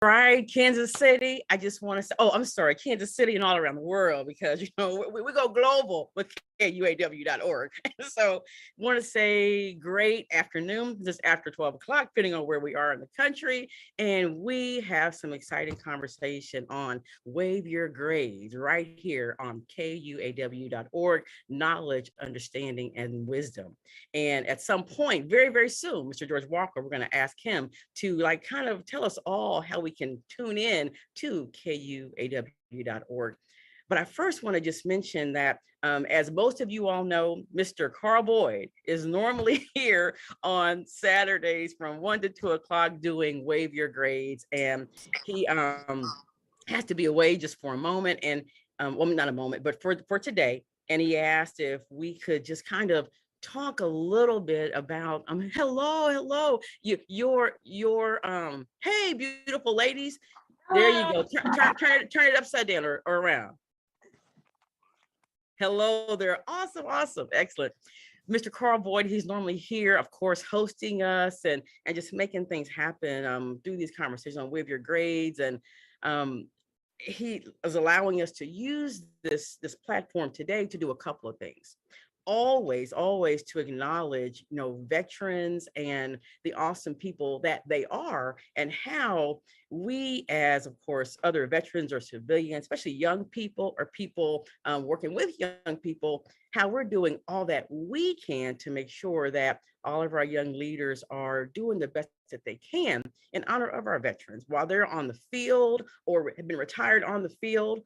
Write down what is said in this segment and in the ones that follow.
right, Kansas City. I just want to say, oh, I'm sorry, Kansas City and all around the world, because we go global with KUAW.org. So want to say great afternoon, just after 12 o'clock, depending on where we are in the country. And we have some exciting conversation on Wave Your Grades right here on KUAW.org, knowledge, understanding, and wisdom. And at some point, very, very soon, Mr. George Walker, we're going to ask him to like kind of tell us all how we can tune in to KUAW.org. But I first want to just mention that, as most of you all know, Mr. Carl Boyd is normally here on Saturdays from 1 to 2 o'clock doing Wave Your Grades. And he has to be away just for a moment. And well, not a moment, but for today. And he asked if we could just kind of talk a little bit about hello your hey beautiful ladies, there you go, turn it upside down or around. Hello there, awesome, excellent. Mr. Carl Boyd, he's normally here, of course, hosting us and just making things happen through these conversations on With Your Grades. And he is allowing us to use this platform today to do a couple of things. Always to acknowledge, veterans and the awesome people that they are, and how we, as of course other veterans or civilians, especially young people or people working with young people, how we're doing all that we can to make sure that all of our young leaders are doing the best that they can in honor of our veterans while they're on the field or have been retired on the field,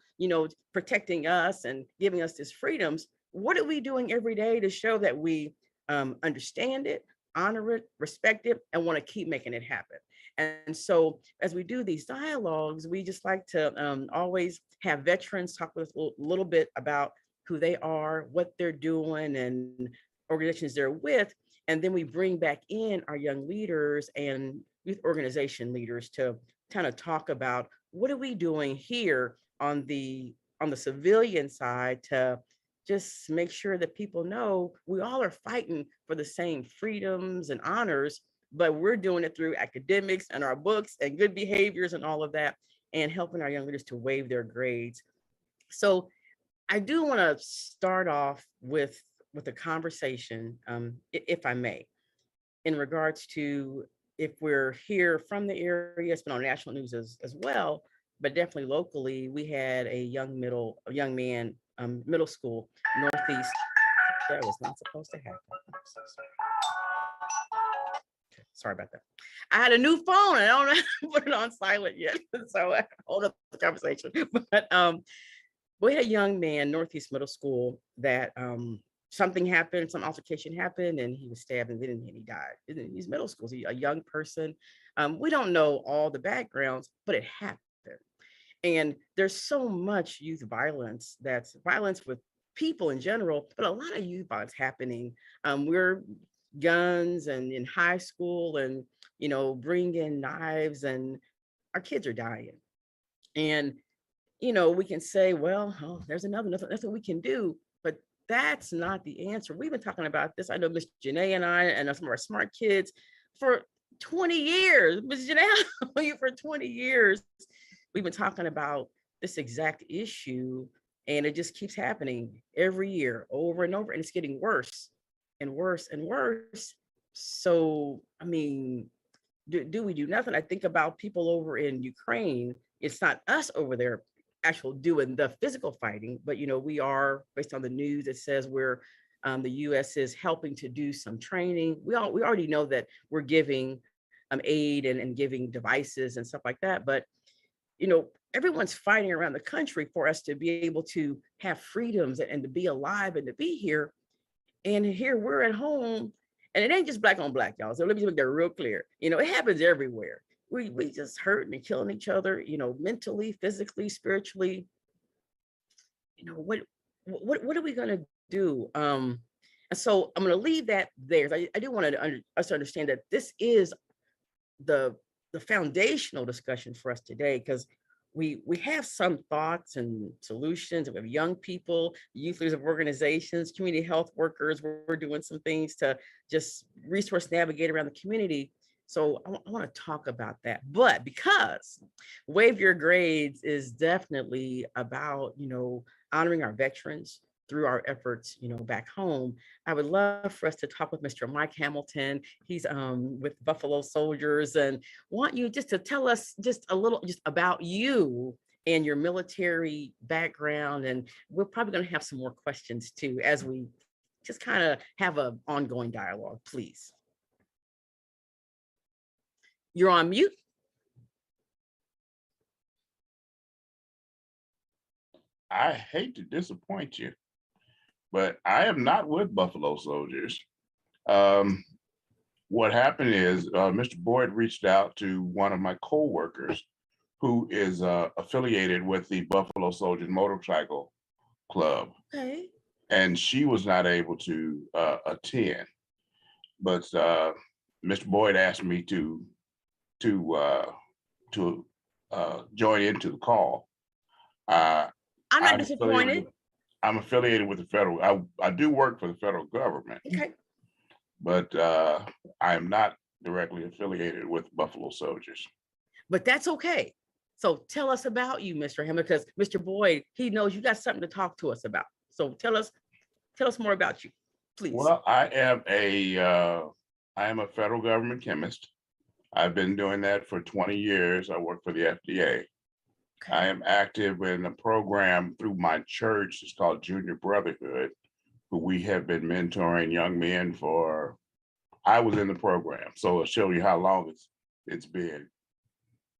protecting us and giving us these freedoms. What are we doing every day to show that we understand it, honor it, respect it, and want to keep making it happen? And so as we do these dialogues, we just like to always have veterans talk with us a little bit about who they are, what they're doing, and organizations they're with. And then we bring back in our young leaders and youth organization leaders to kind of talk about what are we doing here on the civilian side to just make sure that people know we all are fighting for the same freedoms and honors, but we're doing it through academics and our books and good behaviors and all of that, and helping our young leaders to waive their grades. So I do want to start off with a conversation, if I may, in regards to if we're here from the area. It's been on national news as well, but definitely locally, we had a young man, middle school, Northeast. That was not supposed to happen. So sorry about that. I had a new phone. I don't know how to put it on silent yet. So I hold up the conversation. But we had a young man, Northeast Middle School, that something happened, some altercation happened, and he was stabbed and then he died. He's middle school, he's a young person. We don't know all the backgrounds, but it happened. And there's so much youth violence, that's violence with people in general, but a lot of youth violence happening. We're guns and in high school and, bring in knives, and our kids are dying. And, we can say, well, there's nothing we can do, but that's not the answer. We've been talking about this. I know Miss Janae and I and some of our smart kids for 20 years. Miss Janae, for 20 years, we've been talking about this exact issue, and it just keeps happening every year over and over, and it's getting worse and worse and worse. So, I mean, do we do nothing? I think about people over in Ukraine. It's not us over there actual doing the physical fighting, but we are, based on the news, it says we're the U.S. is helping to do some training. We already know that we're giving aid and giving devices and stuff like that, but everyone's fighting around the country for us to be able to have freedoms and to be alive and to be here. And here we're at home, and it ain't just black on black, y'all. So let me just make that real clear. It happens everywhere. We just hurting and killing each other, mentally, physically, spiritually. What are we gonna do? And so I'm gonna leave that there. I do want us to understand that this is the foundational discussion for us today, because we have some thoughts and solutions. We have young people, youth leaders of organizations, community health workers. We're doing some things to just resource navigate around the community. So I want to talk about that. But because Wave Your Grades is definitely about, honoring our veterans through our efforts, back home, I would love for us to talk with Mr. Mike Hamilton. He's with Buffalo Soldiers, and want you just to tell us just a little just about you and your military background. And we're probably going to have some more questions too as we just kind of have an ongoing dialogue, please. You're on mute. I hate to disappoint you, but I am not with Buffalo Soldiers. What happened is Mr. Boyd reached out to one of my co-workers who is affiliated with the Buffalo Soldiers Motorcycle Club. Okay. And she was not able to attend. But Mr. Boyd asked me to join into the call. I'm not I'm disappointed. I'm affiliated with the federal. I do work for the federal government. Okay. But I am not directly affiliated with Buffalo Soldiers. But that's okay. So tell us about you, Mr. Hammond, because Mr. Boyd, he knows you got something to talk to us about. So tell us more about you, please. Well, I am a federal government chemist. I've been doing that for 20 years. I work for the FDA. Okay. I am active in a program through my church. It's called Junior Brotherhood, who we have been mentoring young men for. I was in the program, so it'll show you how long it's been.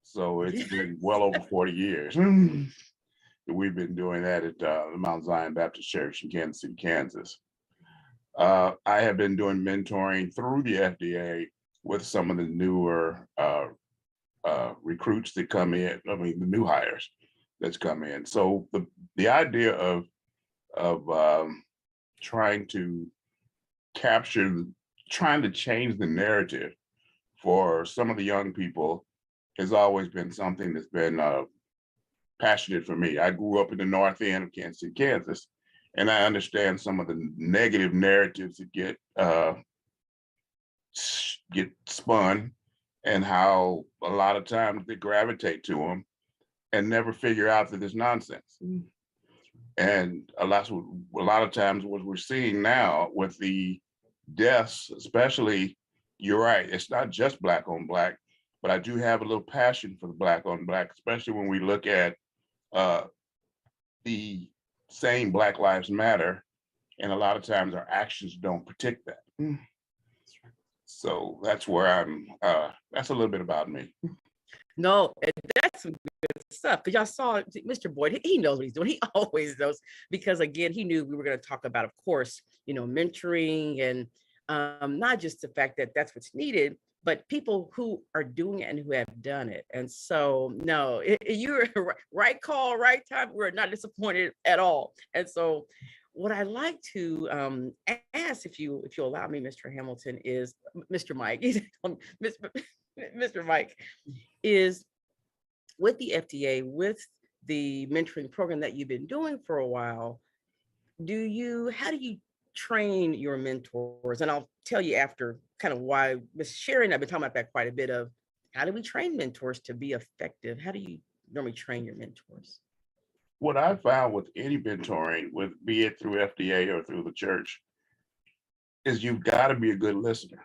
So it's been well over 40 years. We've been doing that at the Mount Zion Baptist Church in Kansas City, Kansas. I have been doing mentoring through the FDA with some of the newer recruits that come in. I mean, the new hires that's come in. So the idea of trying to change the narrative for some of the young people has always been something that's been passionate for me. I grew up in the north end of Kansas City, Kansas, and I understand some of the negative narratives that get spun, and how a lot of times they gravitate to them and never figure out that it's nonsense. And a lot of times what we're seeing now with the deaths, especially, you're right, it's not just Black on Black, but I do have a little passion for the Black on Black, especially when we look at the saying Black Lives Matter, and a lot of times our actions don't protect that. So that's where I'm, that's a little bit about me. No, that's some good stuff, because y'all saw Mr. Boyd, he knows what he's doing. He always knows, because again, he knew we were going to talk about, of course, mentoring, and not just the fact that that's what's needed, but people who are doing it and who have done it. And so, no, you're right call, right time. We're not disappointed at all. And so what I like to ask, if you allow me, Mr. Hamilton, is Mr. Mike, Mr. Mike, is with the FDA, with the mentoring program that you've been doing for a while, how do you train your mentors? And I'll tell you after kind of why Ms. Sherry and I've been talking about that quite a bit of, how do we train mentors to be effective? How do you normally train your mentors? What I found with any mentoring, be it through FDA or through the church, is you've got to be a good listener.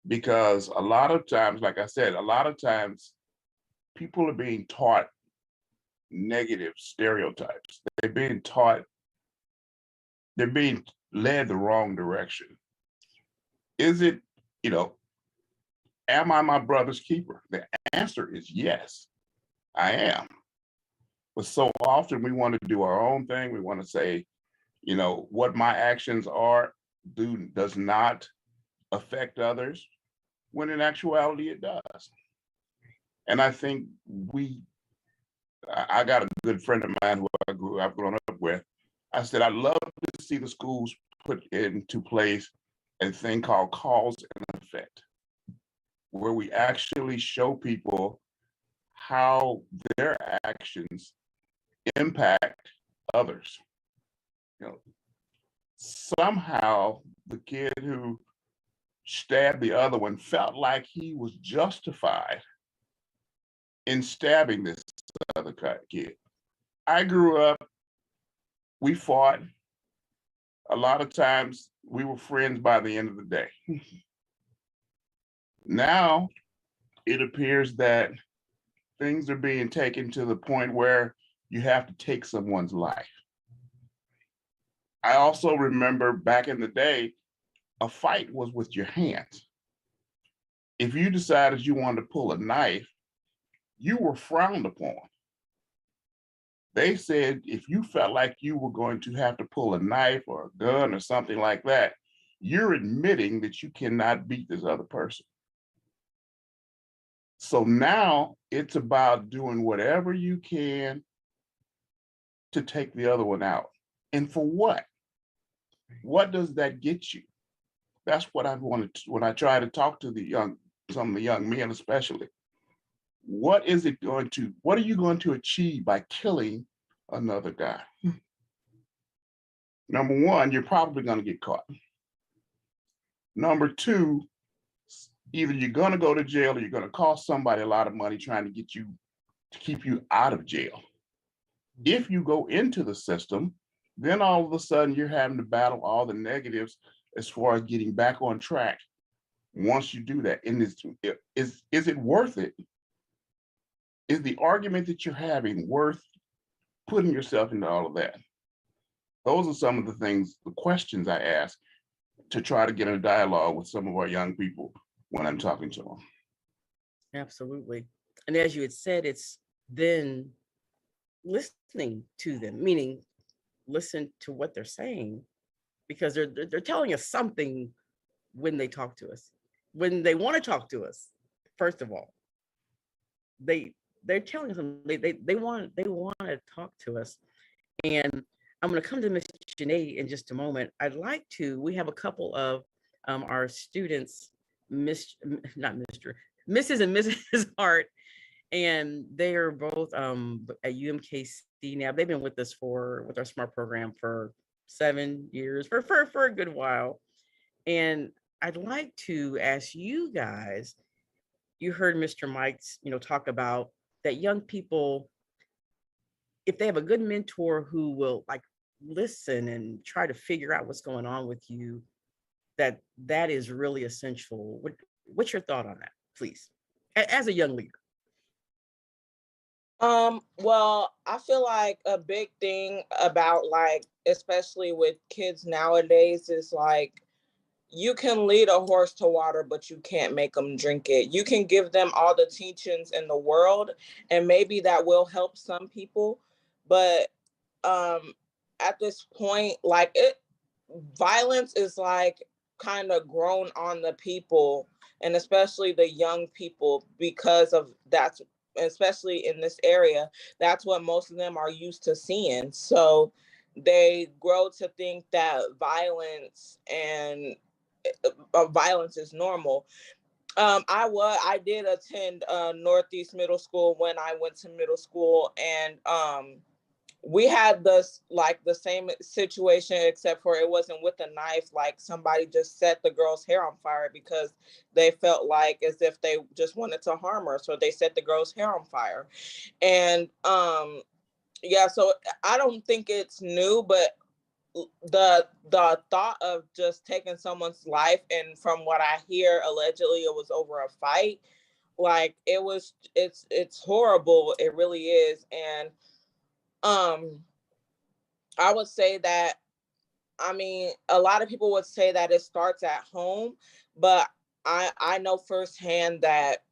Because a lot of times, like I said, a lot of times people are being taught negative stereotypes. They're being led the wrong direction. Is it, am I my brother's keeper? The answer is yes, I am. But so often we want to do our own thing. We want to say, what my actions does not affect others, when in actuality it does. And I think I got a good friend of mine who I've grown up with. I said, I'd love to see the schools put into place a thing called cause and effect, where we actually show people how their actions impact others. Somehow the kid who stabbed the other one, felt like he was justified in stabbing this other kid. I grew up, we fought. A lot of times we were friends by the end of the day. Now it appears that things are being taken to the point where you have to take someone's life. I also remember back in the day, a fight was with your hands. If you decided you wanted to pull a knife, you were frowned upon. They said if you felt like you were going to have to pull a knife or a gun or something like that, you're admitting that you cannot beat this other person. So now it's about doing whatever you can to take the other one out. And for what? What does that get you? That's what I wanted to, when I try to talk to some of the young men especially. What are you going to achieve by killing another guy? Number one, you're probably going to get caught. Number two, either you're going to go to jail or you're going to cost somebody a lot of money trying to keep you out of jail. If you go into the system, then all of a sudden you're having to battle all the negatives as far as getting back on track. Once you do that, and is it worth it? Is the argument that you're having worth putting yourself into all of that? Those are some of the questions I ask to try to get a dialogue with some of our young people when I'm talking to them. Absolutely. And as you had said, it's then listening to them, meaning listen to what they're saying, because they're telling us something when they talk to us, when they want to talk to us. First of all, they're telling us they want to talk to us. And I'm going to come to Miss Janae in just a moment. We have a couple of our students, Mrs. and Mrs. Hart, and they are both at UMKC now. They've been with us with our SMART program for 7 years, for a good while. And I'd like to ask you guys, you heard Mr. Mike's, talk about that young people, if they have a good mentor who will listen and try to figure out what's going on with you, that is really essential. What's your thought on that, please, as a young leader? Well, I feel like a big thing about especially with kids nowadays is you can lead a horse to water, but you can't make them drink it. You can give them all the teachings in the world, and maybe that will help some people. But at this point, violence is kind of grown on the people, and especially the young people, because of that's especially in this area, that's what most of them are used to seeing. So they grow to think that violence is normal. I did attend Northeast Middle School when I went to middle school, and we had the same situation, except for it wasn't with a knife. Somebody just set the girl's hair on fire because they felt as if they just wanted to harm her, so they set the girl's hair on fire. And yeah, so I don't think it's new, but the thought of just taking someone's life, and from what I hear, allegedly it was over a fight. It's horrible. It really is. And I would say that, a lot of people would say that it starts at home, but I know firsthand that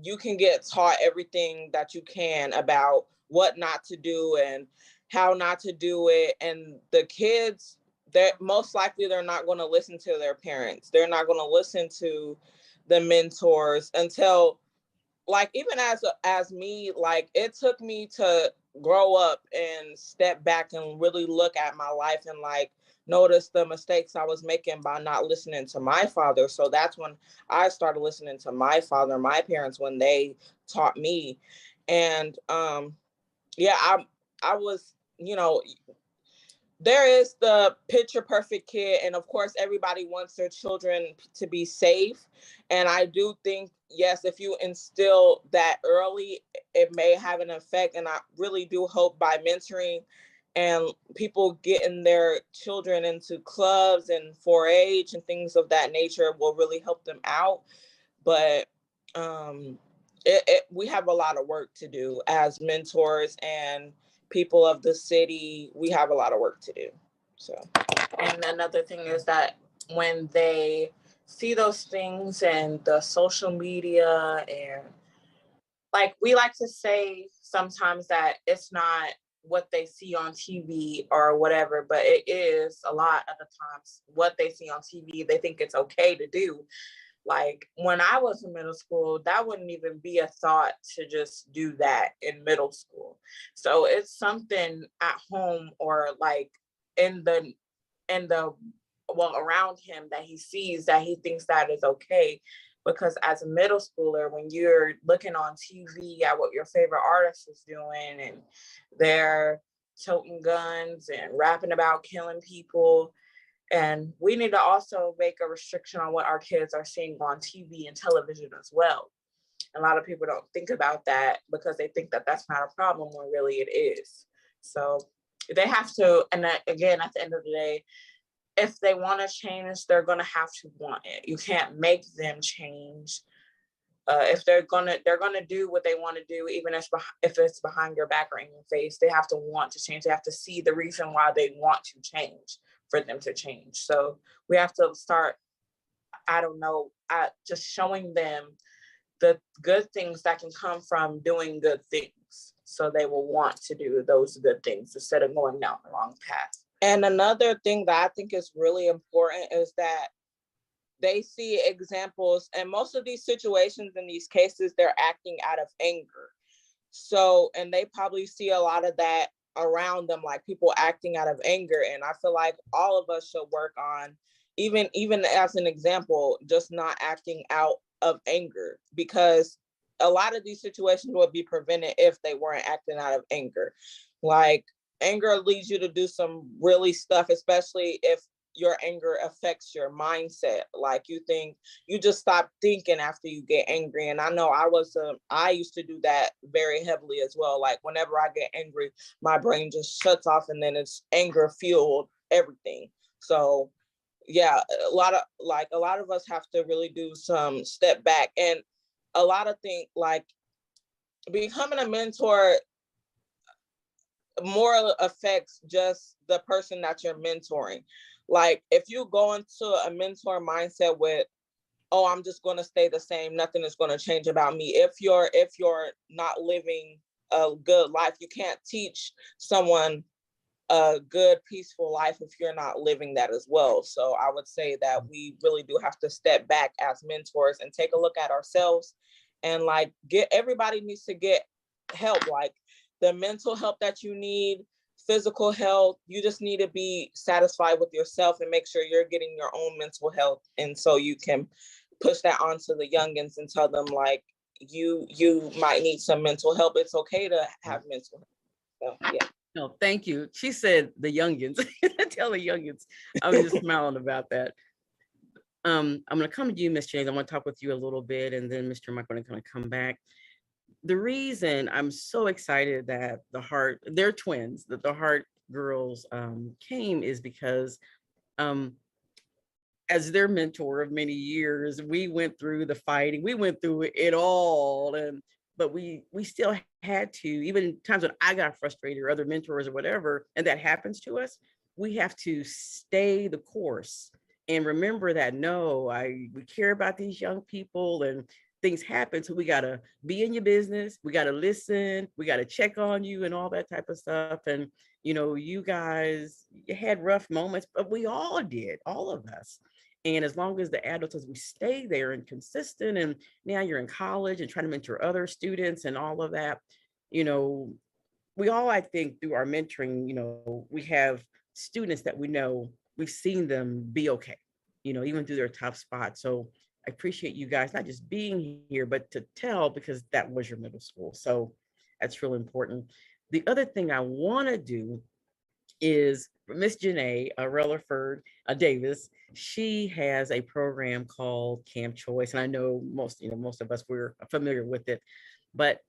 you can get taught everything that you can about what not to do and how not to do it. And the kids, they're most likely they're not going to listen to their parents. They're not going to listen to the mentors until even as me, it took me to grow up and step back and really look at my life and notice the mistakes I was making by not listening to my father. So that's when I started listening to my father, my parents, when they taught me. And yeah, I was, there is the picture perfect kid, and of course everybody wants their children to be safe, and I do think, yes, if you instill that early, it may have an effect. And I really do hope by mentoring and people getting their children into clubs and 4-H and things of that nature will really help them out. But we have a lot of work to do as mentors and people of the city. We have a lot of work to do. So, and another thing is that when they see those things and the social media, and like we like to say sometimes that it's not what they see on TV or whatever, but it is a lot of the times what they see on TV, they think it's okay to do. Like when I was in middle school, that wouldn't even be a thought to just do that in middle school. So it's something at home or like in the well around him that he sees that he thinks that is okay. Because as a middle schooler, when you're looking on TV at what your favorite artist is doing and they're toting guns and rapping about killing people, and we need to also make a restriction on what our kids are seeing on TV and television as well. A lot of people don't think about that because they think that that's not a problem when really it is. So they have to, and that, again, at the end of the day, if they want to change, they're going to have to want it. You can't make them change. If they're gonna do what they want to do, even if it's behind your back or in your face, they have to want to change. They have to see the reason why they want to change for them to change. So we have to start, I don't know, just showing them the good things that can come from doing good things, so they will want to do those good things instead of going down the wrong path. And another thing that I think is really important is that they see examples, and most of these situations in these cases, they're acting out of anger. So, and they probably see a lot of that around them, like people acting out of anger. And I feel like all of us should work on, even as an example, just not acting out of anger, because a lot of these situations would be prevented if they weren't acting out of anger. Like anger leads you to do some really stuff, especially if your anger affects your mindset. Like you just stop thinking after you get angry. And I know I used to do that very heavily as well. Like whenever I get angry, my brain just shuts off, and then it's anger fueled everything. So yeah, a lot of us have to really do some step back. And a lot of things, like becoming a mentor, more affects just the person that you're mentoring. Like if you go into a mentor mindset with, oh, I'm just going to stay the same, nothing is going to change about me. If you're not living a good life, you can't teach someone a good, peaceful life if you're not living that as well. So I would say that we really do have to step back as mentors and take a look at ourselves, and like everybody needs to get help, like the mental help that you need, physical health. You just need to be satisfied with yourself and make sure you're getting your own mental health. And so you can push that onto the youngins and tell them like, you might need some mental help. It's okay to have mental health. So yeah. No, thank you. She said the youngins. Tell the youngins. I'm just smiling about that. I'm going to come to you, Miss James. I want to talk with you a little bit, and then Mr. Mike going to come back. The reason I'm so excited that they're twins, that the Heart girls came is because as their mentor of many years, we went through the fighting, we went through it all, but we still had to, even times when I got frustrated or other mentors or whatever, and that happens to us, we have to stay the course and remember that we care about these young people, and things happen, so we got to be in your business, we got to listen, we got to check on you and all that type of stuff. And you guys, you had rough moments, but we all did, all of us. And as long as the adults, as we stay there and consistent, and now you're in college and trying to mentor other students and all of that, we all, I think, through our mentoring, we have students that we know, we've seen them be okay, even through their tough spots. So I appreciate you guys not just being here, but to tell, because that was your middle school. So that's really important. The other thing I want to do is Miss Janae Rutherford Davis. She has a program called Camp Choice, and I know most of us, we're familiar with it, but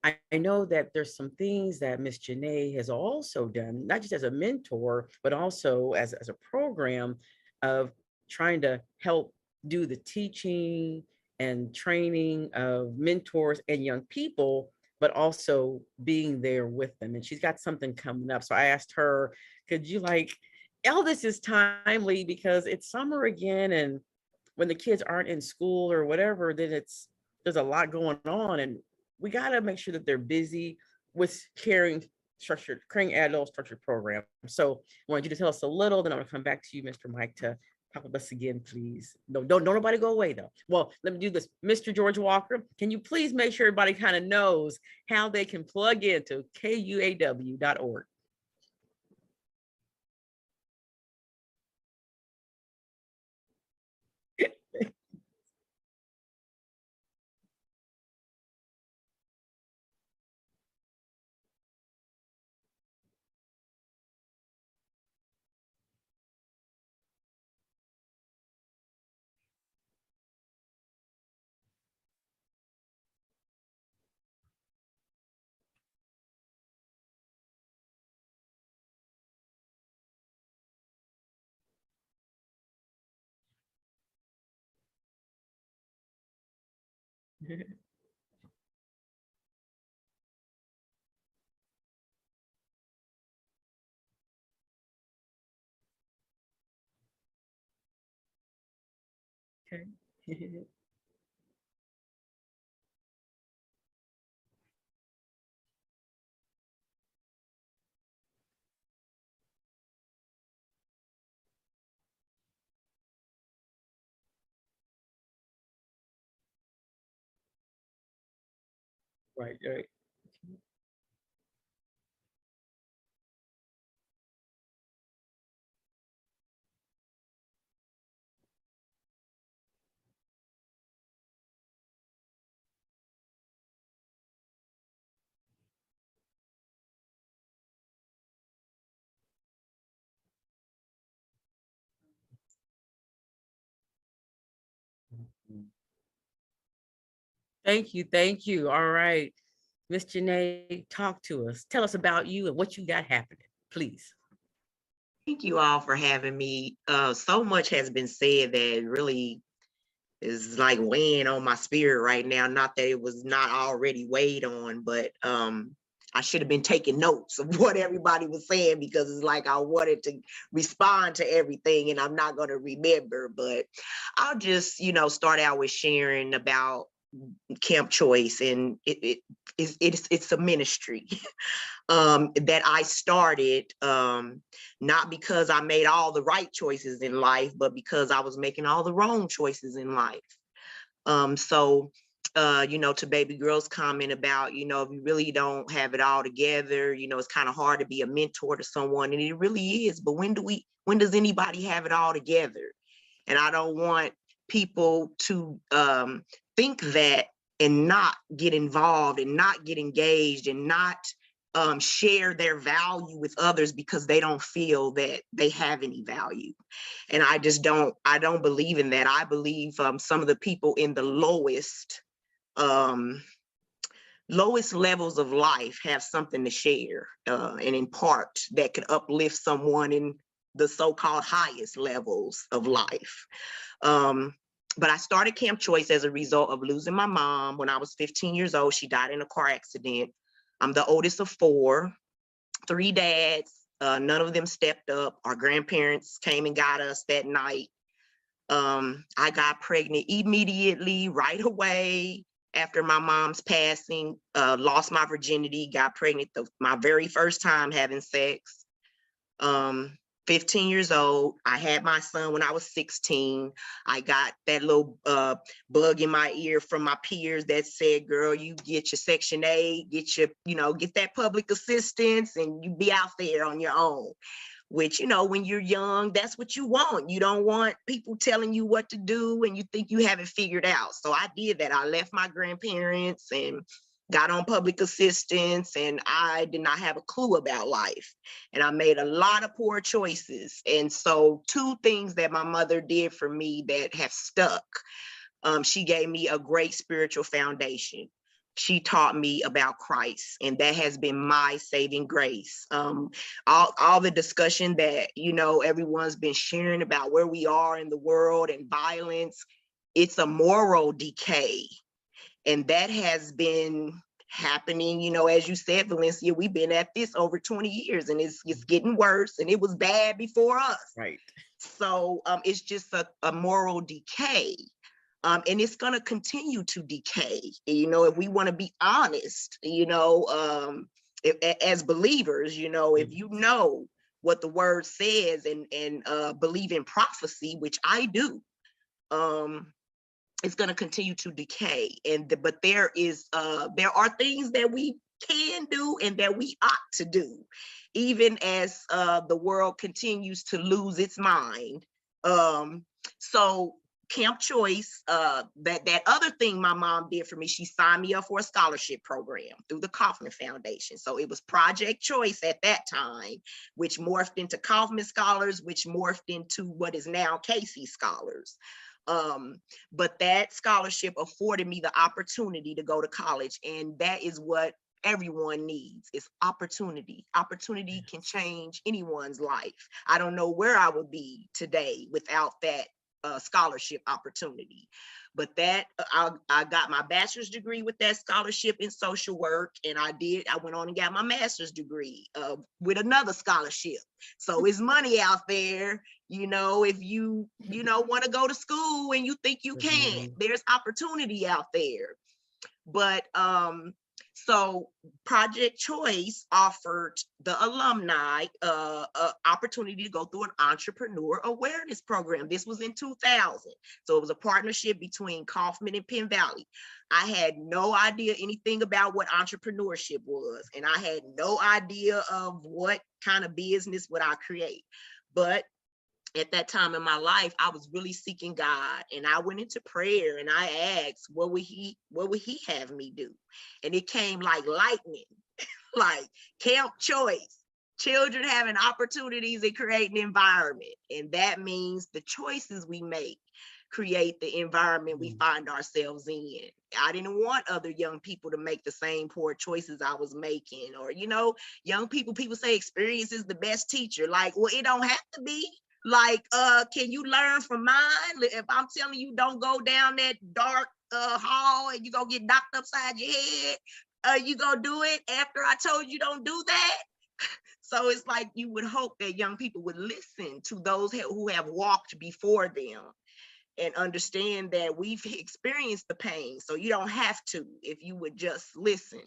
I know that there's some things that Miss Janae has also done, not just as a mentor, but also as a program of trying to help do the teaching and training of mentors and young people, but also being there with them. And she's got something coming up. So I asked her, could you all this is timely because it's summer again. And when the kids aren't in school or whatever, then there's a lot going on. And we got to make sure that they're busy with creating adult structured programs. So I wanted you to tell us a little, then I'm going to come back to you, Mr. Mike, to talk with us again, please. No, don't nobody go away though. Well, let me do this. Mr. George Walker, can you please make sure everybody kind of knows how they can plug into KUAW.org? Okay. Right, right. Thank you. Thank you. All right. Miss Janae, talk to us. Tell us about you and what you got happening, please. Thank you all for having me. So much has been said that really is like weighing on my spirit right now. Not that it was not already weighed on, but I should have been taking notes of what everybody was saying because it's like I wanted to respond to everything and I'm not going to remember. But I'll just, start out with sharing about Camp Choice, and it's a ministry that I started, not because I made all the right choices in life, but because I was making all the wrong choices in life. So, to baby girl's comment about, if you really don't have it all together, it's kind of hard to be a mentor to someone, and it really is. But when does anybody have it all together? And I don't want people to think that and not get involved and not get engaged and not share their value with others because they don't feel that they have any value. And I don't believe in that. I believe some of the people in the lowest levels of life have something to share and impart that could uplift someone in the so-called highest levels of life. But I started Camp Choice as a result of losing my mom when I was 15 years old. She died in a car accident. I'm the oldest of four, three dads. None of them stepped up. Our grandparents came and got us that night. I got pregnant immediately, right away after my mom's passing, lost my virginity, got pregnant my very first time having sex. 15 years old. I had my son when I was 16. I got that little bug in my ear from my peers that said, girl, you get your Section 8, get that public assistance and you be out there on your own. Which, when you're young, that's what you want. You don't want people telling you what to do and you think you have it figured out. So I did that. I left my grandparents and got on public assistance, and I did not have a clue about life. And I made a lot of poor choices. And so 2 things that my mother did for me that have stuck. She gave me a great spiritual foundation. She taught me about Christ, and that has been my saving grace. All the discussion that, you know, everyone's been sharing about where we are in the world and violence, it's a moral decay. And that has been happening, you know, as you said, Valencia, we've been at this over 20 years, and it's getting worse, and it was bad before us. Right. So it's just a moral decay. And it's going to continue to decay, you know, if we want to be honest, you know, as believers, you know, if you know what the word says and believe in prophecy, which I do, it's going to continue to decay. But there are things that we can do and that we ought to do, even as the world continues to lose its mind. So Camp Choice, that other thing my mom did for me, she signed me up for a scholarship program through the Kaufman Foundation. So it was Project Choice at that time, which morphed into Kaufman Scholars, which morphed into what is now Casey Scholars. But that scholarship afforded me the opportunity to go to college, and that is what everyone needs, is opportunity. Opportunity can change anyone's life. I don't know where I would be today without that scholarship opportunity. But that I got my bachelor's degree with that scholarship in social work, and I went on and got my master's degree with another scholarship. So it's money out there, you know, if you want to go to school and you think you can, there's opportunity out there. But so Project Choice offered the alumni opportunity to go through an entrepreneur awareness program. This was in 2000. So it was a partnership between Kaufman and Penn Valley. I had no idea anything about what entrepreneurship was, and I had no idea of what kind of business would I create. But at that time in my life, I was really seeking God, and I went into prayer and I asked, what would he have me do? And it came like lightning, like Camp Choice, children having opportunities and create an environment. And that means the choices we make create the environment we find ourselves in. I didn't want other young people to make the same poor choices I was making. Or, you know, young people say experience is the best teacher. Like, well, it don't have to be. Like, can you learn from mine? If I'm telling you don't go down that dark hall and you gonna get knocked upside your head, you gonna do it after I told you don't do that? So it's like you would hope that young people would listen to those who have walked before them and understand that we've experienced the pain. So you don't have to if you would just listen.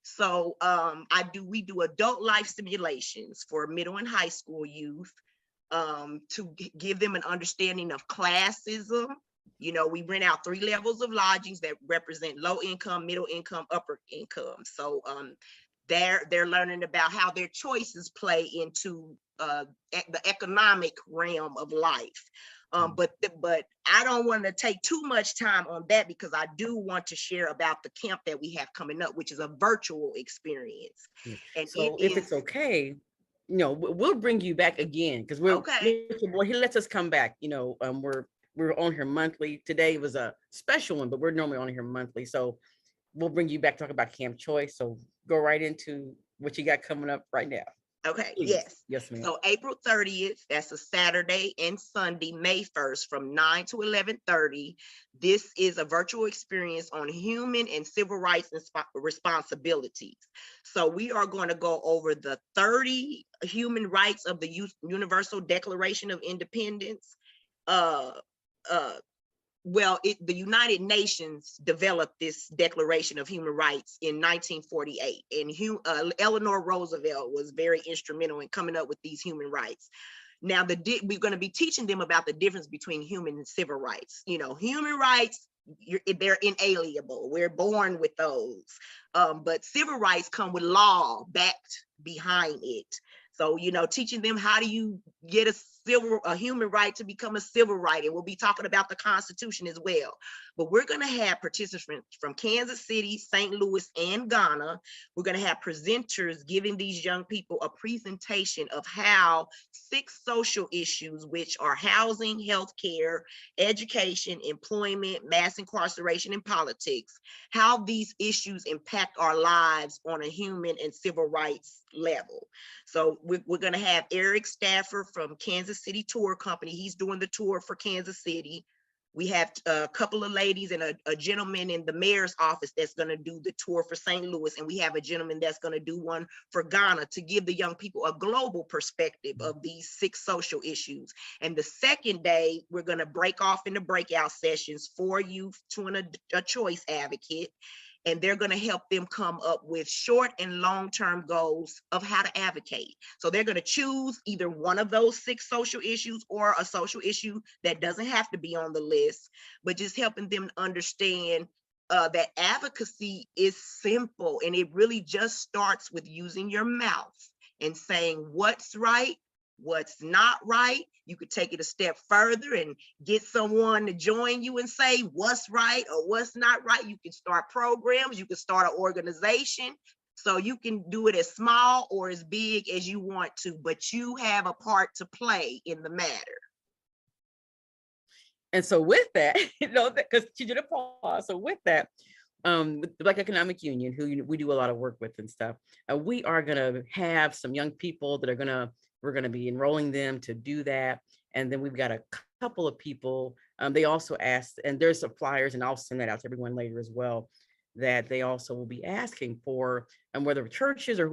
So we do adult life simulations for middle and high school youth. To give them an understanding of classism. You know, we rent out 3 levels of lodgings that represent low income, middle income, upper income. So they're learning about how their choices play into the economic realm of life. But I don't want to take too much time on that, because I do want to share about the camp that we have coming up, which is a virtual experience. And so if it's okay, you know, we'll bring you back again, because we're okay. Boy, he lets us come back. You know, we're on here monthly. Today was a special one, but we're normally on here monthly. So we'll bring you back, talk about Camp Choice. So go right into what you got coming up right now. Okay. Please. Yes, ma'am. So April 30th, that's a Saturday, and Sunday, May 1st, from 9 to 11:30. This is a virtual experience on human and civil rights responsibilities. So we are going to go over the 30 human rights of the Universal Declaration of Independence. The United Nations developed this Declaration of Human Rights in 1948, and Eleanor Roosevelt was very instrumental in coming up with these human rights. Now, we're going to be teaching them about the difference between human and civil rights. You know, human rights, they're inalienable. We're born with those. But civil rights come with law backed behind it. So, you know, teaching them how do you get a a human right to become a civil right. And we'll be talking about the Constitution as well. But we're going to have participants from Kansas City, St. Louis, and Ghana. We're going to have presenters giving these young people a presentation of how 6 social issues, which are housing, healthcare, education, employment, mass incarceration, and politics, how these issues impact our lives on a human and civil rights level. So we're going to have Eric Stafford from Kansas City Tour Company. He's doing the tour for Kansas City. We have a couple of ladies and a gentleman in the mayor's office that's going to do the tour for St. Louis. And we have a gentleman that's going to do one for Ghana to give the young people a global perspective of these 6 social issues. And the second day, we're going to break off into breakout sessions for youth to a choice advocate. And they're going to help them come up with short and long-term goals of how to advocate. So they're going to choose either one of those 6 social issues or a social issue that doesn't have to be on the list, but just helping them understand that advocacy is simple, and it really just starts with using your mouth and saying what's right, what's not right. You could take it a step further and get someone to join you and say what's right or what's not right. You can start programs, you can start an organization. So you can do it as small or as big as you want to, but you have a part to play in the matter. And so with that, because she did a pause. So with that, with the Black Economic Union, who we do a lot of work with and stuff, we are gonna have some young people that we're gonna be enrolling them to do that. And then we've got a couple of people, they also asked, and there's some flyers, and I'll send that out to everyone later as well, that they also will be asking for, and whether churches or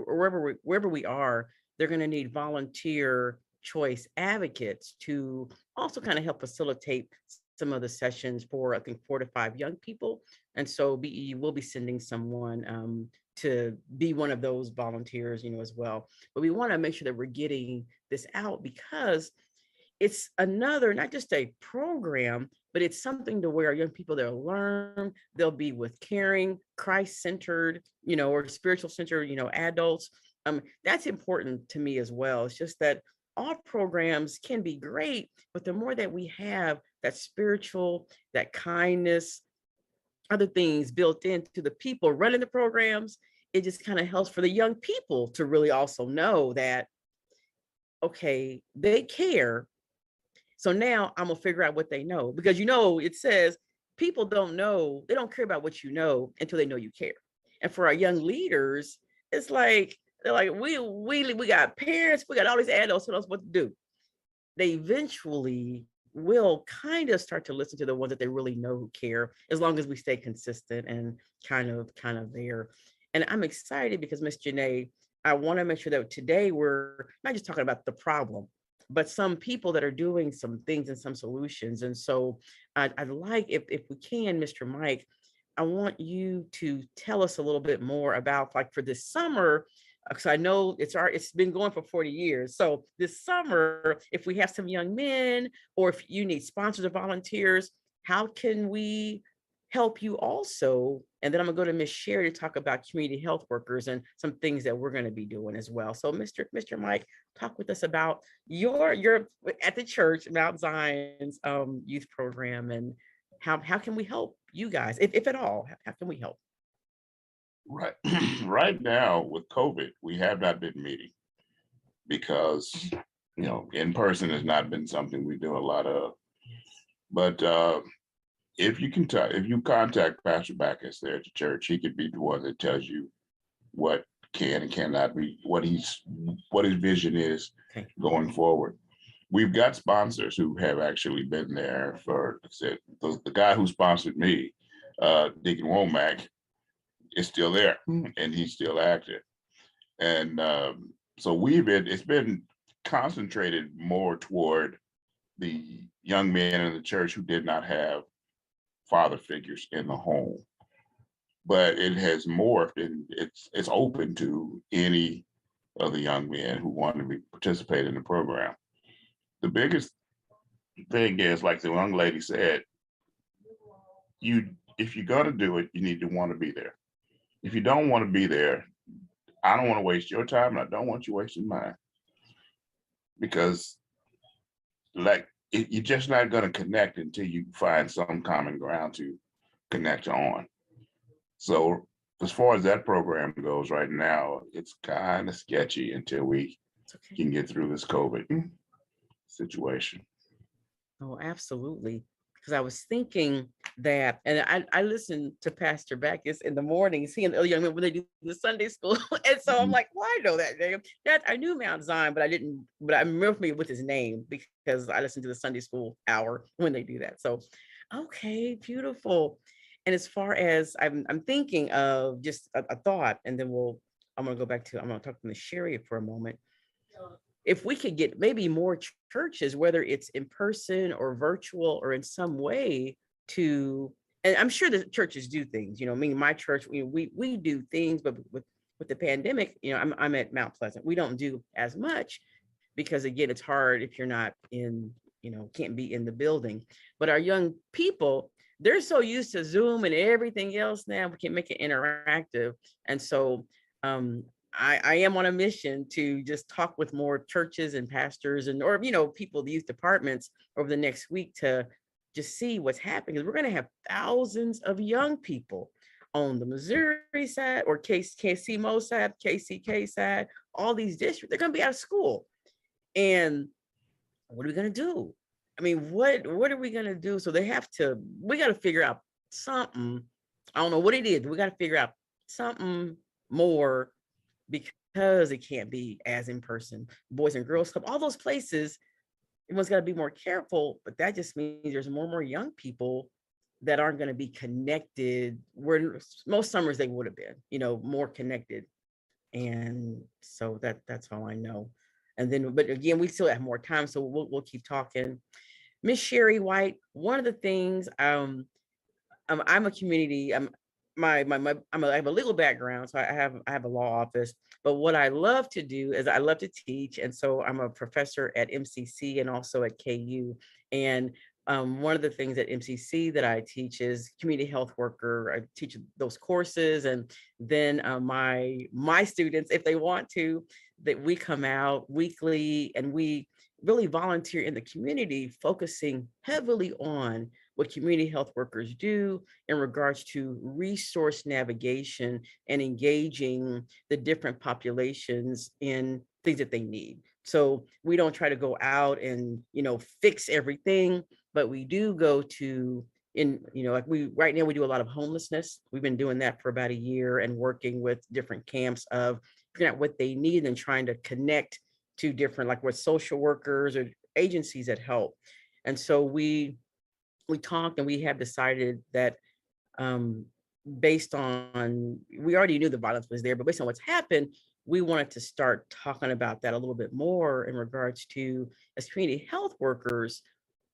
wherever we are, they're gonna need volunteer choice advocates to also kind of help facilitate some of the sessions for, I think, 4 to 5 young people. And so BE will be sending someone to be one of those volunteers, as well. But we want to make sure that we're getting this out, because it's another, not just a program, but it's something to where young people, they'll learn, they'll be with caring, Christ-centered, or spiritual-centered, adults. That's important to me as well. It's just that all programs can be great, but the more that we have that spiritual, that kindness, other things built into the people running the programs, it just kind of helps for the young people to really also know that, okay, they care. So now I'm gonna figure out what they know, because it says people don't know, they don't care about what you know until they know you care. And for our young leaders, it's like, they're like, we got parents, we got all these adults telling us what to do. They eventually will kind of start to listen to the ones that they really know who care, as long as we stay consistent and kind of there. And I'm excited because, Miss Janae, I want to make sure that today we're not just talking about the problem, but some people that are doing some things and some solutions. And so I'd like, if we can, Mr. Mike, I want you to tell us a little bit more about, like, for this summer, because I know it's been going for 40 years. So this summer, if we have some young men, or if you need sponsors or volunteers, how can we help you also? And then I'm gonna go to Miss Sherry to talk about community health workers and some things that we're gonna be doing as well. So Mr. Mike, talk with us about your at the church, Mount Zion's youth program, and how can we help you guys, if at all, how can we help? Right. Right now with COVID, we have not been meeting because, in person has not been something we do a lot of. But if you contact Pastor Backus there at the church, he could be the one that tells you what can and cannot be, what his vision is going forward. We've got sponsors who have actually been there for, the guy who sponsored me, Deacon Womack, is still there, and he's still active. And so it's been concentrated more toward the young men in the church who did not have father figures in the home. But it has morphed, and it's open to any of the young men who want to participate in the program. The biggest thing is, like the young lady said, if you're gonna do it, you need to want to be there. If you don't want to be there, I don't want to waste your time, and I don't want you wasting mine. Because like, you're just not gonna connect until you find some common ground to connect on. So as far as that program goes right now, it's kind of sketchy until we It's okay. can get through this COVID situation. Oh, absolutely. Because I was thinking that, and I listen to Pastor Backus in the mornings, he and the other young men when they do the Sunday school. And so I'm Mhm. like, well, I know that name. That I knew Mount Zion, but I remember familiar with his name because I listened to the Sunday school hour when they do that. So, okay, beautiful. And as far as I'm thinking of just a thought, and then I'm gonna go back to, I'm gonna talk to Miss Sherry for a moment. If we could get maybe more churches, whether it's in person or virtual or in some way to, and I'm sure the churches do things, I mean, my church, we do things, but with the pandemic, I'm at Mount Pleasant. We don't do as much because again, it's hard if you're not in, can't be in the building. But our young people, they're so used to Zoom and everything else now, we can make it interactive. And so um, I am on a mission to just talk with more churches and pastors and or people, the youth departments over the next week to just see what's happening. Because we're going to have thousands of young people on the Missouri side or KCMO side, KCK side, all these districts. They're going to be out of school. And what are we going to do? I mean, what are we going to do? So we got to figure out something. I don't know what it is. We got to figure out something more because it can't be as in person. Boys and Girls Club, all those places, everyone's got to be more careful, but that just means there's more and more young people that aren't going to be connected where most summers they would have been, more connected. And so that's all I know. And then, but again, we still have more time, so we'll keep talking. Miss Sherry White, one of the things, I'm a community. I have a legal background, so I have a law office. But what I love to do is I love to teach, and so I'm a professor at MCC and also at KU. And one of the things at MCC that I teach is community health worker. I teach those courses, and then my students, if they want to, that we come out weekly and we really volunteer in the community, focusing heavily on what community health workers do in regards to resource navigation and engaging the different populations in things that they need. So we don't try to go out and, fix everything, but we do go to like right now we do a lot of homelessness. We've been doing that for about a year and working with different camps of figuring out what they need and trying to connect to different, like with social workers or agencies that help. And so we talked and we have decided that um, based on, we already knew the violence was there, but based on what's happened, we wanted to start talking about that a little bit more in regards to, as community health workers,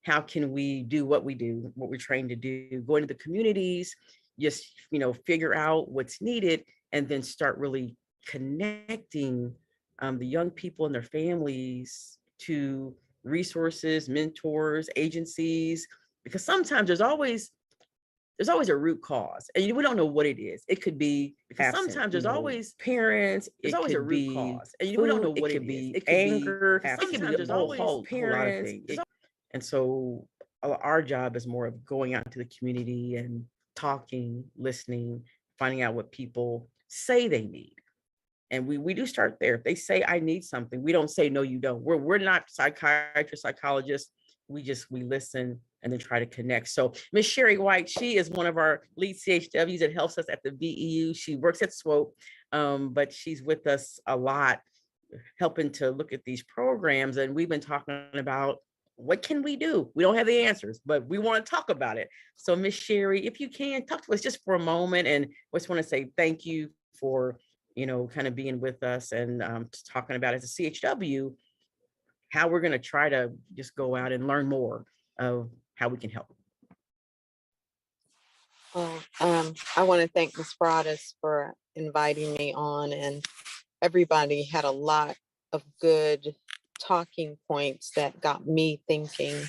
how can we do what we do, what we're trained to do, go into the communities, just, figure out what's needed, and then start really connecting the young people and their families to resources, mentors, agencies, because sometimes there's always a root cause and we don't know what it is. It could be because sometimes there's always parents, there's always a root cause and we don't know what it is. It could anger, it could be a whole lot of things. And so our job is more of going out to the community and talking, listening, finding out what people say they need. And we do start there. If they say I need something, we don't say no, you don't. We're not psychiatrists, psychologists. We listen and then try to connect. So Miss Sherry White, she is one of our lead CHWs that helps us at the VEU. She works at SWOPE, but she's with us a lot, helping to look at these programs. And we've been talking about what can we do? We don't have the answers, but we want to talk about it. So Miss Sherry, if you can talk to us just for a moment, and I just want to say thank you for kind of being with us and just talking about as a CHW, how we're going to try to just go out and learn more of how we can help. Well, I want to thank Ms. Broadus for inviting me on, and everybody had a lot of good talking points that got me thinking.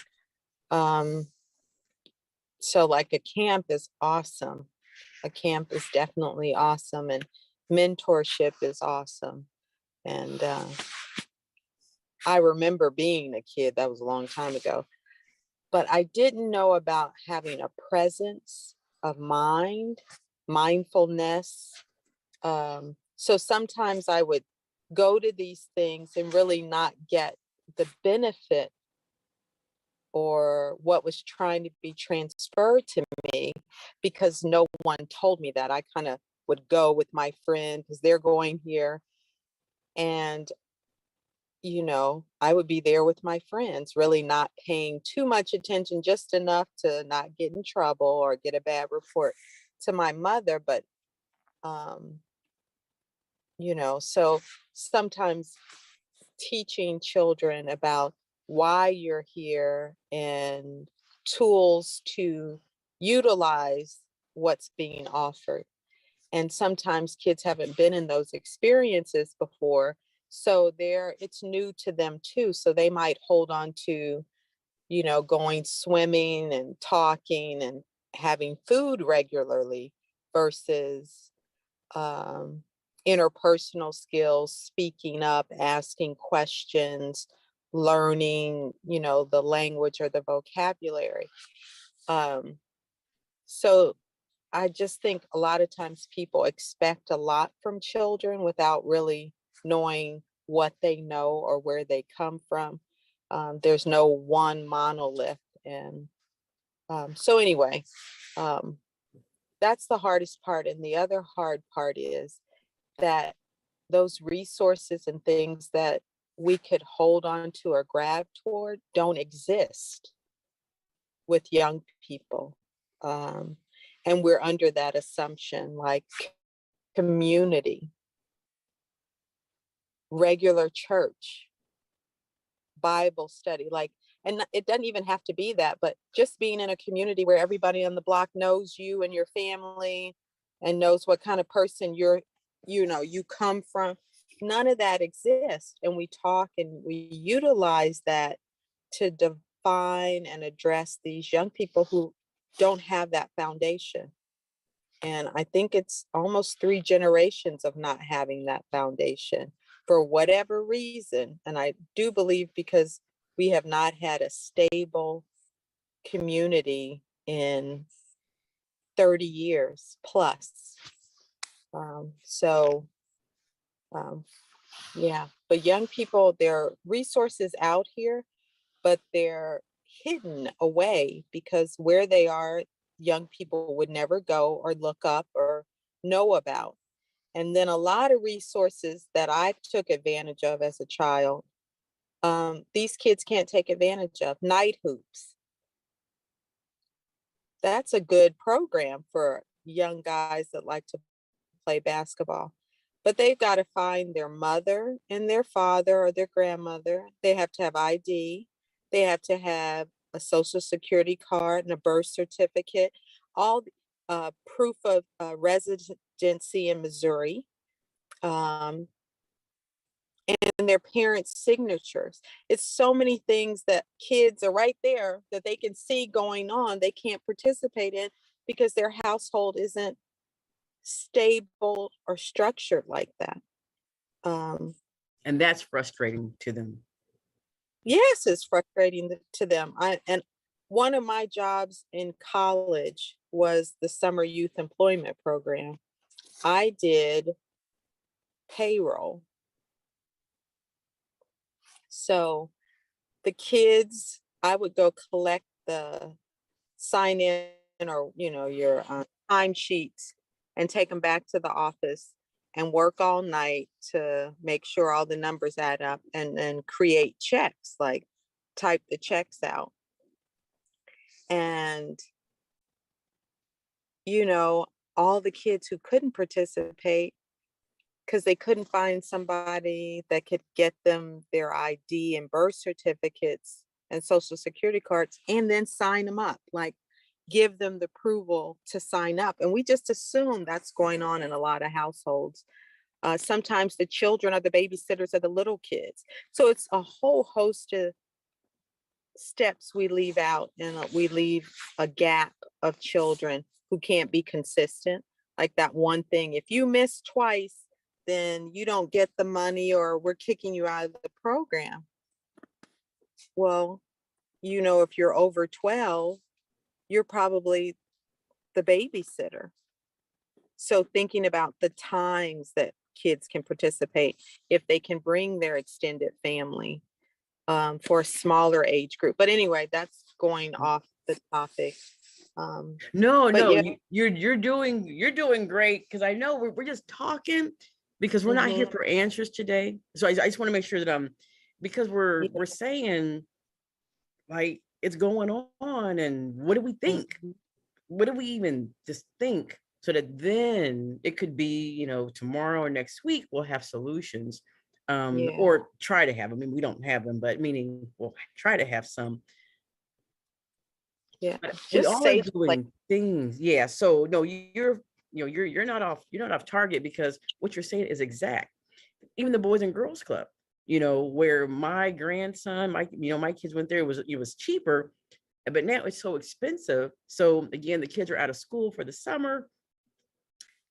So like a camp is awesome. A camp is definitely awesome, and mentorship is awesome. And I remember being a kid, that was a long time ago, but I didn't know about having a presence of mind, mindfulness. So sometimes I would go to these things and really not get the benefit or what was trying to be transferred to me because no one told me that. I kind of would go with my friend because they're going here. And, I would be there with my friends, really not paying too much attention, just enough to not get in trouble or get a bad report to my mother. But, um, so sometimes teaching children about why you're here and tools to utilize what's being offered. And sometimes kids haven't been in those experiences before. So it's new to them too. So they might hold on to, going swimming and talking and having food regularly versus um, interpersonal skills, speaking up, asking questions, learning, the language or the vocabulary. So I just think a lot of times people expect a lot from children without really knowing what they know or where they come from. There's no one monolith. And so anyway, that's the hardest part. And the other hard part is that those resources and things that we could hold on to or grab toward don't exist with young people. And we're under that assumption, like community, regular church, Bible study, and it doesn't even have to be that, but just being in a community where everybody on the block knows you and your family and knows what kind of person you come from. None of that exists. And we talk and we utilize that to define and address these young people who don't have that foundation. And I think it's almost 3 generations of not having that foundation for whatever reason. And I do believe because we have not had a stable community in 30 years plus. Yeah, but young people, there are resources out here, but they're hidden away because where they are, young people would never go or look up or know about. And then a lot of resources that I took advantage of as a child, these kids can't take advantage of. Night hoops. That's a good program for young guys that like to play basketball. But they've got to find their mother and their father or their grandmother. They have to have ID. They have to have a social security card and a birth certificate, all proof of residency in Missouri, and their parents' signatures. It's so many things that kids are right there that they can see going on. They can't participate in because their household isn't stable or structured like that. And that's frustrating to them. Yes, it's frustrating to them. And one of my jobs in college was the summer youth employment program. I did payroll. So the kids, I would go collect the sign in or, your time sheets and take them back to the office and work all night to make sure all the numbers add up and then create checks, like type the checks out. And, all the kids who couldn't participate because they couldn't find somebody that could get them their ID and birth certificates and social security cards and then sign them up, like give them the approval to sign up. And we just assume that's going on in a lot of households. Sometimes the children are the babysitters of the little kids. So it's a whole host of steps we leave out, and we leave a gap of children who can't be consistent. Like that one thing, if you miss twice, then you don't get the money or we're kicking you out of the program. well, you know, if you're over 12, you're probably the babysitter. So thinking about the times that kids can participate, if they can bring their extended family for a smaller age group. But anyway, that's going off the topic. No, But no, yeah. you're doing great, because I know we're just talking because we're not here for answers today. So I just want to make sure that because we're saying like it's going on, and what do we think? What do we even just think? So that then it could be, you know, tomorrow or next week we'll have solutions, or try to have. I mean, we don't have them, but meaning we'll try to have some. Yeah, But we just all are safe, like, doing things. Yeah. So no, you're not off target, because what you're saying is exact. Even the Boys and Girls Club, you know, where my grandson, my kids went there, it was cheaper, but now it's so expensive. So again, the kids are out of school for the summer.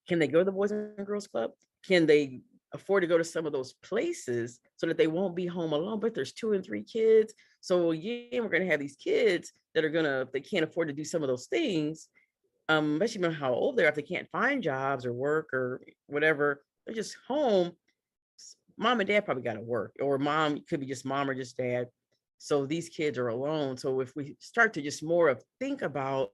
Can they go to the Boys and Girls Club? Can they afford to go to some of those places so that they won't be home alone? But there's 2 and 3 kids. So yeah, we're gonna have these kids that are gonna, if they can't afford to do some of those things, especially on how old they are, if they can't find jobs or work or whatever, they're just home. Mom and dad probably gotta work, or mom could be just mom or just dad. So these kids are alone. So if we start to just more of think about,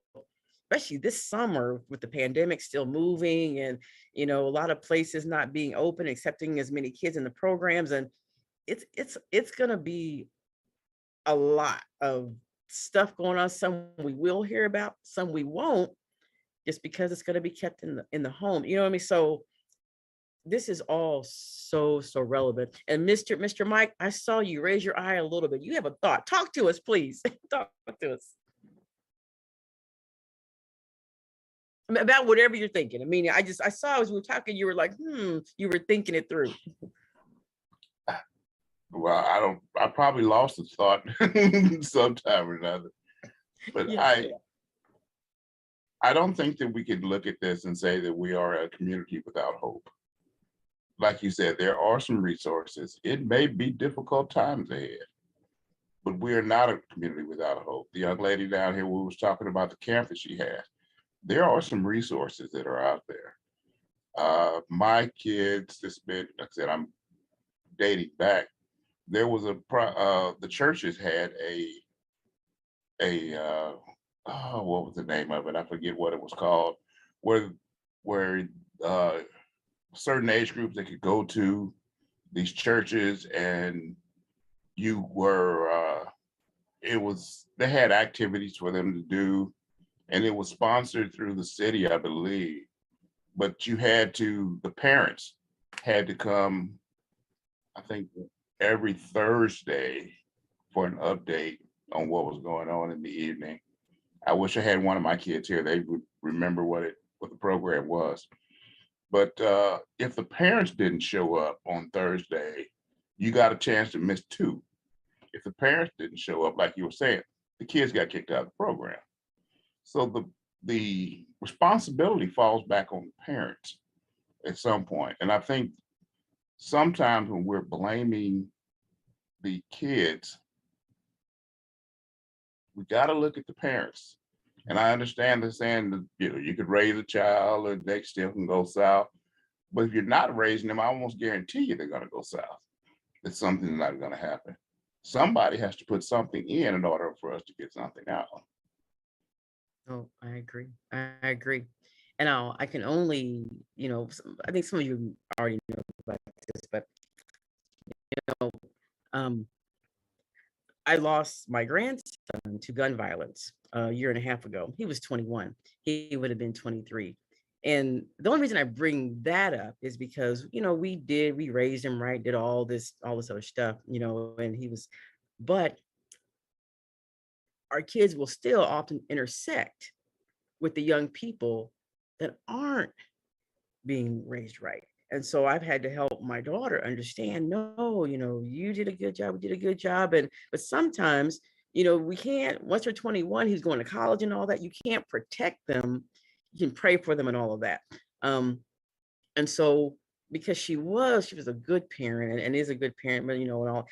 especially this summer with the pandemic still moving, and you know, a lot of places not being open, accepting as many kids in the programs, and it's gonna be a lot of stuff going on. Some we will hear about, some we won't, just because it's gonna be kept in the home. You know what I mean? So this is all so relevant. And Mr. Mike, I saw you raise your eye a little bit. You have a thought. Talk to us, please. Talk to us about whatever you're thinking. I mean, I saw as we were talking, you were like, you were thinking it through. Well, I probably lost the thought sometime or another. But Yeah. I don't think that we could look at this and say that we are a community without hope. Like you said, there are some resources. It may be difficult times ahead, but we are not a community without hope. The young lady down here who was talking about the camp that she had, there are some resources that are out there. My kids, like I said, I'm dating back. There was the churches had what was the name of it? I forget what it was called, where certain age groups they could go to these churches, and you were they had activities for them to do, and it was sponsored through the city, I believe. But the parents had to come, I think, every Thursday for an update on what was going on in the evening. I wish I had one of my kids here. They would remember what the program was. But if the parents didn't show up on Thursday, you got a chance to miss 2. If the parents didn't show up, like you were saying, the kids got kicked out of the program. So the responsibility falls back on the parents at some point. And I think sometimes when we're blaming the kids, we got to look at the parents. And I understand the saying that, you know, you could raise a child and they still can go south. But if you're not raising them, I almost guarantee you they're going to go south. That something's not going to happen. Somebody has to put something in order for us to get something out. Oh, I agree. I agree. And I can only, you know, I think some of you already know about this, but um, I lost my grandson to gun violence a year and a half ago. He was 21. He would have been 23. And the only reason I bring that up is because, you know, we raised him right, did all this other stuff, you know, and but our kids will still often intersect with the young people that aren't being raised right. And so I've had to help my daughter understand, no, you know, you did a good job, we did a good job. But sometimes, you know, we can't, once they're 21, he's going to college and all that, you can't protect them. You can pray for them and all of that. And so because she was a good parent and is a good parent, but you know, and all,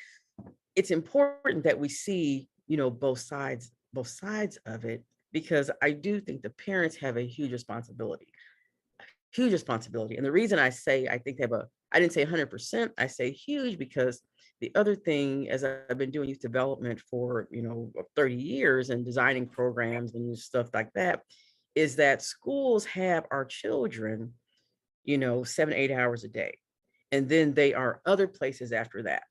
it's important that we see, both sides of it, because I do think the parents have a huge responsibility. And the reason I say I think they have I didn't say 100%, I say huge, because the other thing, as I've been doing youth development for 30 years and designing programs and stuff like that, is that schools have our children 7 to 8 hours a day, and then they are other places after that,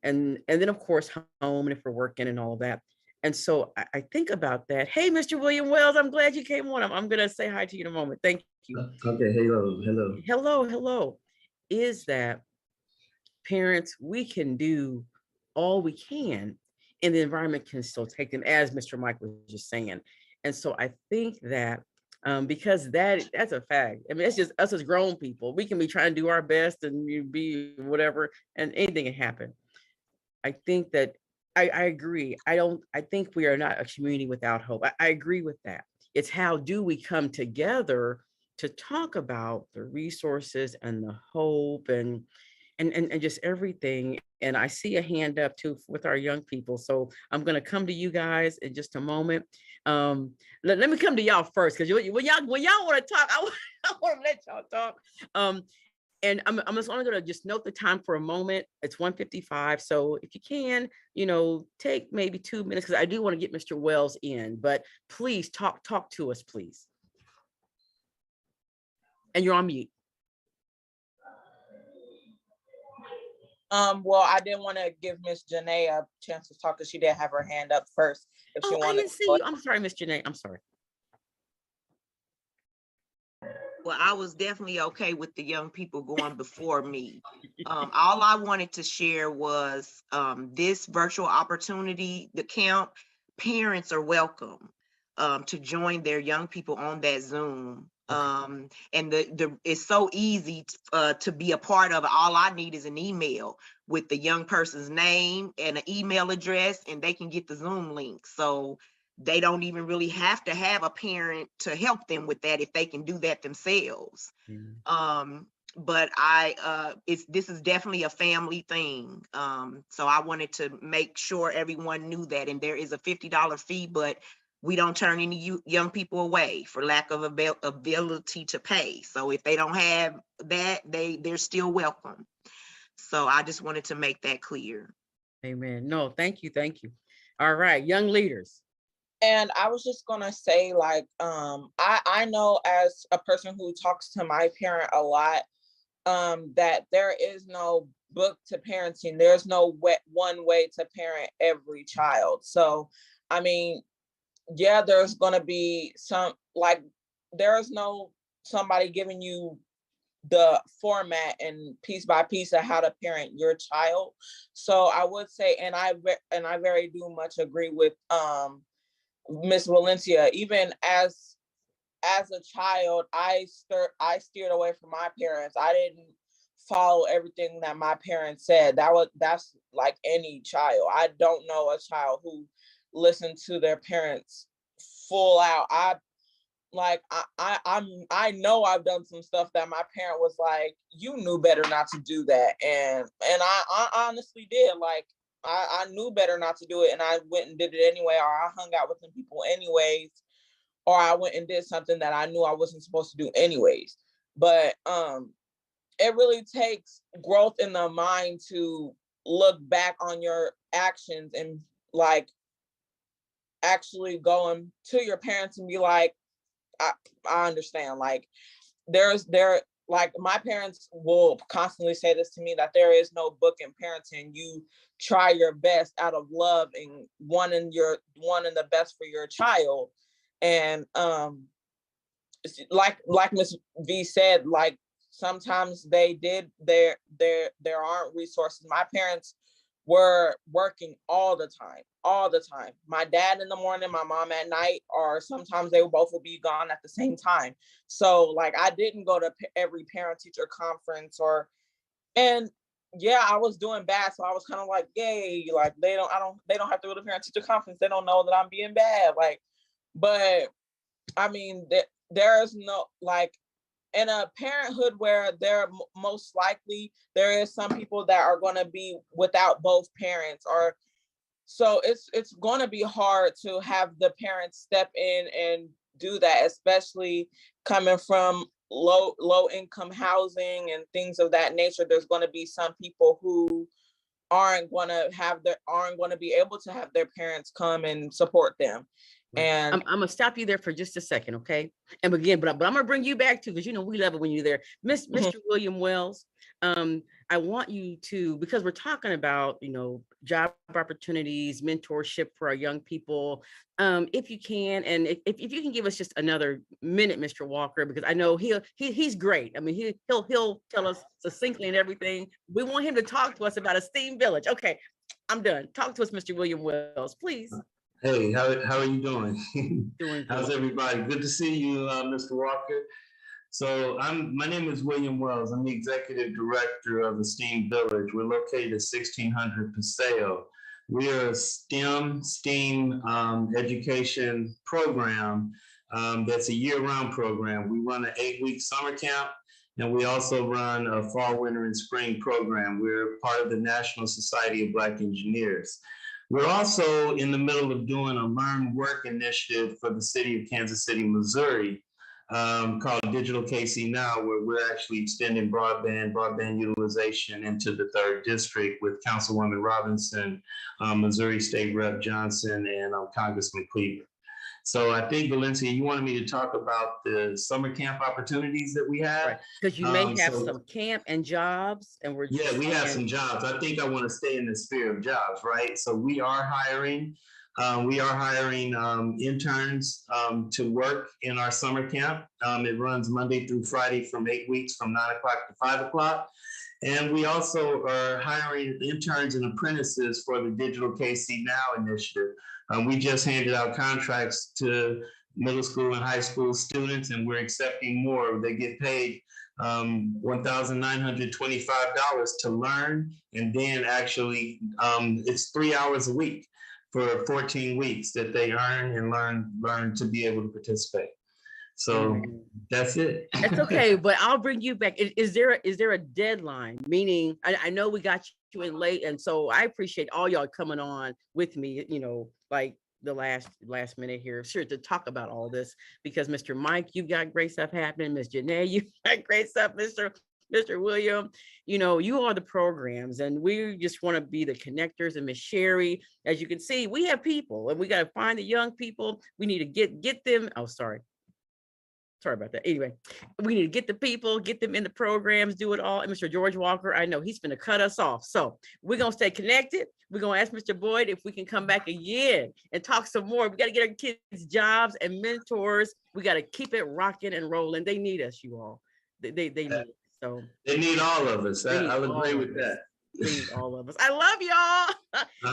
and then of course home, and if we're working and all of that. And so I think about that. Hey, Mr. William Wells, I'm glad you came on. I'm gonna say hi to you in a moment. Thank you. Okay, Hello. Is that parents, we can do all we can, and the environment can still take them, as Mr. Mike was just saying. And so I think that because that's a fact. I mean, it's just us as grown people. We can be trying to do our best and you be whatever, and anything can happen. I think that I agree. I think we are not a community without hope. I agree with that. It's how do we come together to talk about the resources and the hope and just everything. And I see a hand up too with our young people. So I'm going to come to you guys in just a moment. Let me come to y'all first, because when y'all want to talk, I want to let y'all talk. And I'm just only going to just note the time for a moment. It's 1:55. So if you can, take maybe 2 minutes, because I do want to get Mr. Wells in, but please talk to us, please. And you're on mute. Well, I didn't want to give Miss Janae a chance to talk because she did have her hand up first. If she wanted I didn't see you. I'm sorry, Miss Janae. I'm sorry. Well, I was definitely okay with the young people going before me. All I wanted to share was this virtual opportunity, the camp. Parents are welcome to join their young people on that Zoom. And it's so easy to be a part of it. All I need is an email with the young person's name and an email address, and they can get the Zoom link. So they don't even really have to have a parent to help them with that if they can do that themselves. But this is definitely a family thing. So I wanted to make sure everyone knew that. And there is a $50 fee, but we don't turn any young people away for lack of ability to pay. So if they don't have that, they're still welcome. So I just wanted to make that clear. Amen. No, thank you. All right, young leaders. And I was just gonna say, like, I know as a person who talks to my parent a lot, that there is no book to parenting. There's no one way to parent every child. So, I mean, yeah, there's gonna be some, like, there's no somebody giving you the format and piece by piece of how to parent your child. So I would say, and I very do much agree with Miss Valencia. Even as a child, I steered away from my parents. I didn't follow everything that my parents said. That's like any child. I don't know a child who listened to their parents full out. I know I've done some stuff that my parent was like, you knew better not to do that. And I honestly did. Like, I knew better not to do it, and I went and did it anyway, or I hung out with them people anyways, or I went and did something that I knew I wasn't supposed to do anyways. But it really takes growth in the mind to look back on your actions and like actually going to your parents and be like, I understand. Like like my parents will constantly say this to me, that there is no book in parenting. You try your best out of love and wanting the best for your child. And like Ms. V said, like sometimes there aren't resources. My parents were working all the time. My dad in the morning, my mom at night, or sometimes they both would be gone at the same time. So like I didn't go to every parent teacher conference and yeah, I was doing bad. So I was kind of like, yay, like they don't have to go to parent teacher conference. They don't know that I'm being bad. Like, but I mean, there's no, like, in a parenthood where most likely there is some people that are going to be without both parents, or so it's going to be hard to have the parents step in and do that, especially coming from low income housing and things of that nature. There's going to be some people who aren't going to be able to have their parents come and support them. And I'm gonna stop you there for just a second, okay? And again, but I'm gonna bring you back to, because we love it when you're there, Mr. William Wells. I want you to, because we're talking about job opportunities, mentorship for our young people. If you can, and if you can give us just another minute, Mr. Walker, because I know he's great. I mean, he'll tell us succinctly and everything. We want him to talk to us about Esteem Village. Okay, I'm done. Talk to us, Mr. William Wells, please. Hey, how are you doing? Doing How's everybody? Good to see you, Mr. Walker. So my name is William Wells. I'm the executive director of Esteem Village. We're located at 1600 Paseo. We are a STEM education program that's a year-round program. We run an 8-week summer camp, and we also run a fall, winter, and spring program. We're part of the National Society of Black Engineers. We're also in the middle of doing a Learn Work initiative for the city of Kansas City, Missouri, called Digital KC Now, where we're actually extending broadband utilization into the 3rd district with Councilwoman Robinson, Missouri State Rep Johnson, and Congressman Cleaver. So I think, Valencia, you wanted me to talk about the summer camp opportunities that we have. Right, because you may have some camp and jobs, and we're just we have some jobs. I think I want to stay in the sphere of jobs, right? So we are hiring. Interns to work in our summer camp. It runs Monday through Friday from 8 weeks, from 9 o'clock to 5 o'clock. And we also are hiring interns and apprentices for the Digital KC Now initiative. We just handed out contracts to middle school and high school students, and we're accepting more. They get paid $1,925 to learn, and then actually it's 3 hours a week for 14 weeks that they earn and learn to be able to participate. So that's it. It's okay, but I'll bring you back. Is there a deadline? Meaning, I know we got you in late, and so I appreciate all y'all coming on with me, like the last minute here, sure, to talk about all this, because Mr. Mike, you got great stuff happening. Ms. Janae, you got great stuff. Mr. William, you are the programs, and we just want to be the connectors. And Miss Sherry, as you can see, we have people, and we got to find the young people. We need to get them. Oh, sorry about that. Anyway, we need to get the people, get them in the programs, do it all. And Mr. George Walker, I know he's going to cut us off. So we're going to stay connected. We're going to ask Mr. Boyd if we can come back again and talk some more. We got to get our kids jobs and mentors. We got to keep it rocking and rolling. They need us, you all. They need us. So they need all of us. I'll agree with that. They need all of us. I love y'all.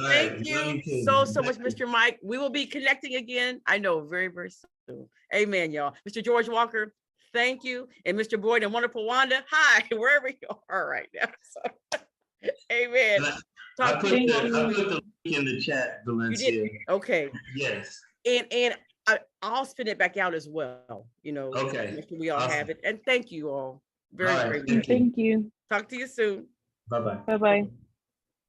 Thank you so much, Mr. Mike. We will be connecting again. I know, very, very soon. Amen, y'all. Mr. George Walker, thank you. And Mr. Boyd and wonderful Wanda, hi, wherever you are right now. So, amen. I put the link in the chat, Valencia. You did? Okay. Yes. And I'll spin it back out as well. Okay. We all have it. And thank you all very, very much. Thank you. Talk to you soon. Bye-bye. Bye-bye.